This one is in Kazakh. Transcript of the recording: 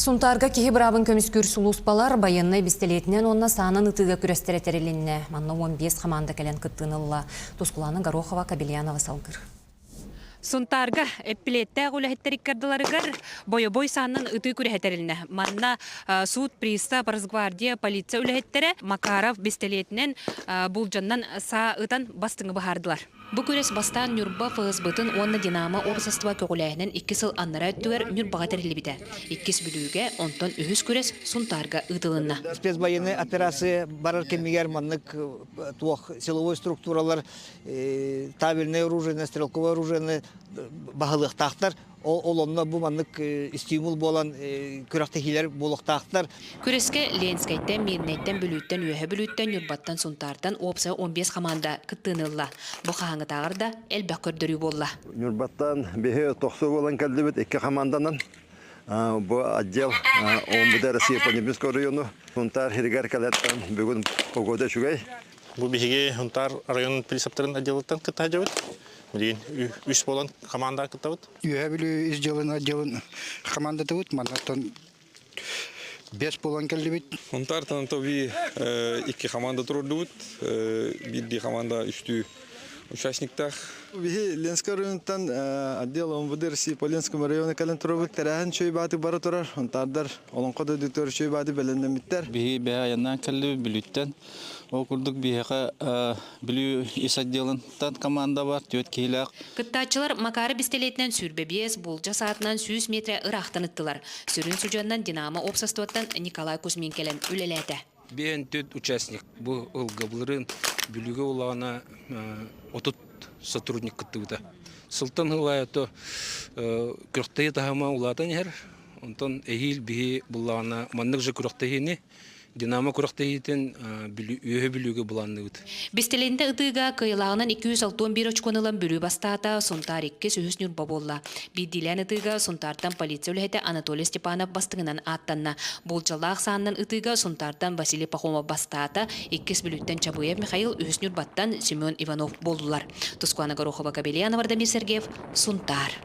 Сунтарга кихи брабын көміскүр сулуспалар байынны бистелетінен онна саанын ытыга күрестеретерилинне. Манна 15 команда келен кыттынылла. Тускуланы Горохова, Кабельянова салгыр. Сунтарга эппилетте гулахеттериккардыларыгар бой санын ыты күрехетерилне. Манна суд, пристав, Росгвардия, полиция үлехеттере Макаров бистелетінен булжаннан са ытан бастыңы бахардылар. Бу күрес бастан Нюрба ФСБ-тын онна Динамо обсаства көгіләйінен 2 сыл аннара өттігер Нюрбаға тәрілібіді. 2 бүліге онтон үхіс күрес Сунтарга ытылынна. Спецвоенный операция барар кемигер маннык туох силовой структуралар, табельное оружие, стрелковое оружие бағылық тақтар. Олонна бу маннык стимул болан күрәктәһиләр булык тақтар. Күреске Ленскайттен, Мирнеттен, Бүлүттен, Үйәһе Бүлүттен, Нюрбаттан, Сунтардан опса 15 команда кыттынылла. Бу хаңы тағырда әлбәк көрдөрү болла. Нюрбаттан беһе 90 болан кәлдебет 2 команданан. Бу отдел Омбуда Россия по Небесскому району. Сунтар хиргар калаттан бүгүн погода шугай. Бу беһиге Сунтар район присаптарын отделыттан кыттажабыт. Билген 3 болан команда кыттабыт. Үйәһе Бүлү отделын команда табыт, манаттан 5 болан кәлдебет. Сунтартан тоби 2 команда турдубут. Бир команда үстү участниктар. Бихи Ленский районтан отдел ОМВД России по Ленскому району кален турбут тарахан чөй баты бара турар. Онтардар олонкода доктор чөй баты белендемиттер. Бихи бәяннан калды Бүлүттен. Окурдук бихига Бүлү ис отделынтан команда бар, төт кейлак. Кыттачылар Макары бистелетинен сүрбебес булжа саатынан 100 метр ырахтан ыттылар. Сүрүн сүжөннан Динамо обсастваттан Николай Кузьмин келен үлеләте. Бен төт участник бу ылгабылырын бүлүгө улана отут сотрудник кыттыбыта. Сылтан ылая то күрөктөй тахама улатан хер. Онтон эхил бихи булана маннык же күрөктөйни Динамо күрөктөйтен үйө бүлүгө буланыбыт. Бистелетинде ытыга кыйлагынан 261 очконылан бүлү бастаата Сунтар 2 сөз Нюрба болла. Бидилен ытыга Сунтартан полиция үлехете Анатолий Степанов бастыгынан аттанна. Булжалаак санынан ытыга Сунтартан Василий Пахомов бастаата 2 бүлүттен Чабуев Михаил үхүс Нюрбаттан Семен Иванов болдулар. Тускуана Горохова, Кабельянова, Вардамир Сергеев, Сунтар.